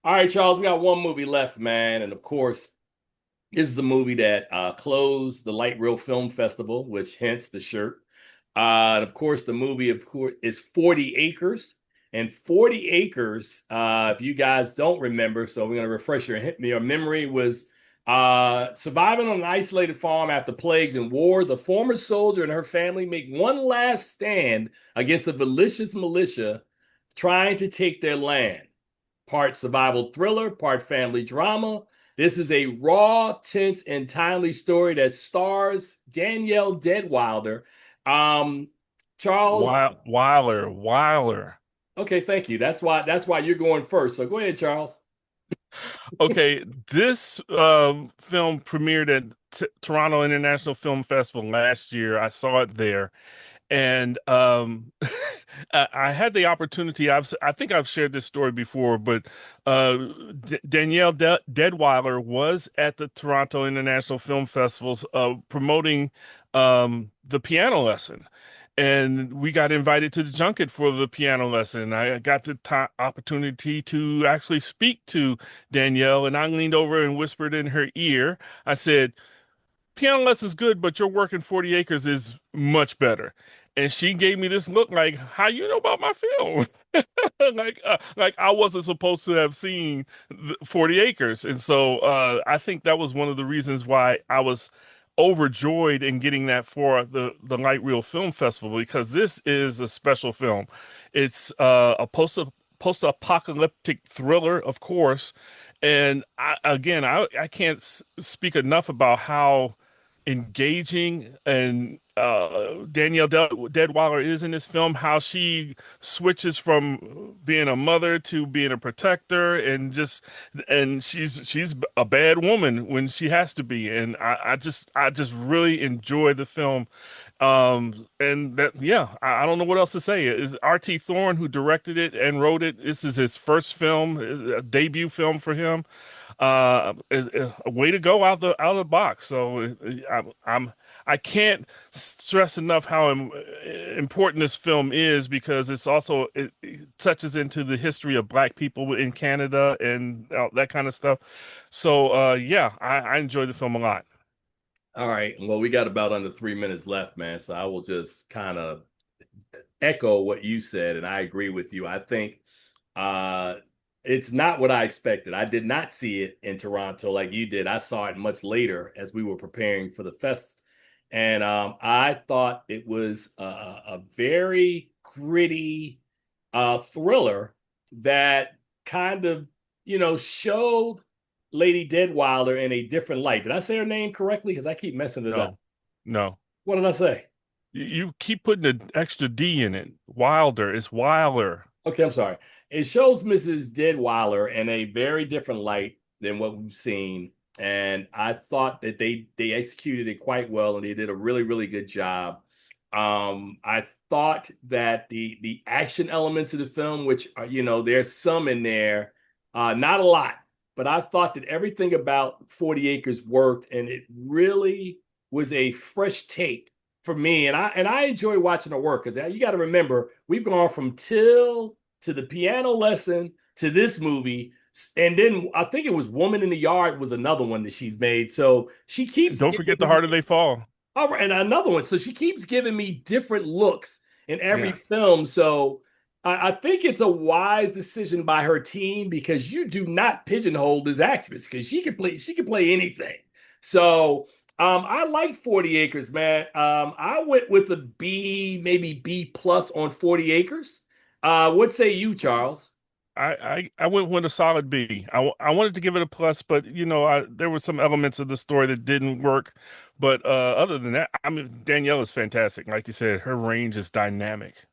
All right, Charles, we got one movie left, man. And of course, this is a movie that closed the Light Reel Film Festival, which hence the shirt. And of course, the movie, of course, is 40 Acres. And 40 Acres, if you guys don't remember, so we're going to refresh your memory, was surviving on an isolated farm after plagues and wars. A former soldier and her family make one last stand against a malicious militia trying to take their land. Part survival thriller, part family drama. This is a raw, tense, and timely story that stars Danielle Deadwilder. Um, Charles, Weiler. okay, thank you. That's why you're going first. So go ahead, Charles. Okay, this film premiered at T Toronto International Film Festival last year. I saw it there, and I had the opportunity. I think I've shared this story before, but D Danielle Deadweiler was at the Toronto International Film Festivals promoting the piano lesson. And we got invited to the junket for the piano lesson. I got the opportunity to actually speak to Danielle, and I leaned over and whispered in her ear. I said, piano lesson's good, but your work in 40 acres is much better. And she gave me this look like, how you know about my film? Like I wasn't supposed to have seen 40 acres. And so I think that was one of the reasons why I was overjoyed in getting that for the Light Reel Film Festival, because this is a special film. It's a post-apocalyptic thriller, of course. And I can't speak enough about how engaging and Danielle Deadweiler is in this film, how she switches from being a mother to being a protector, and she's a bad woman when she has to be, and I just really enjoy the film. And that, yeah, I don't know what else to say. It's R.T. Thorne who directed it and wrote it. This is his first film, a debut film for him. A way to go out of the box. So I can't stress enough how important this film is, because it touches into the history of Black people in Canada and that kind of stuff. So yeah, I enjoy the film a lot. All right. Well, we got about under 3 minutes left, man. So I will just kind of echo what you said, and I agree with you. I think uh, it's not what I expected. I did not see it in Toronto like you did. I saw it much later as we were preparing for the fest, and I thought it was a very gritty thriller that kind of showed Lady Deadwilder in a different light. Did I say her name correctly? Because I keep messing it up. No, no. What did I say? You keep putting an extra D in it. Wilder. It's Wilder. Okay, I'm sorry. It shows Mrs. Deadweiler in a very different light than what we've seen, and I thought that they executed it quite well, and they did a really really good job. I thought that the action elements of the film, which are, there's some in there, not a lot, but I thought that everything about 40 Acres worked, and it really was a fresh take for me, and I enjoy watching her work because you got to remember we've gone from Till to the piano lesson to this movie, and then I think it was Woman in the Yard was another one that she's made. So she keeps Don't giving forget the me harder they fall. all right, and another one. So she keeps giving me different looks in every Yeah. film. So I think it's a wise decision by her team because you do not pigeonhole this actress because she can play anything. So I like 40 Acres, man. I went with a B, maybe B plus on 40 Acres. What say you, Charles? I went with a solid B. I wanted to give it a plus, but there were some elements of the story that didn't work. But other than that, I mean, Danielle is fantastic. Like you said, her range is dynamic.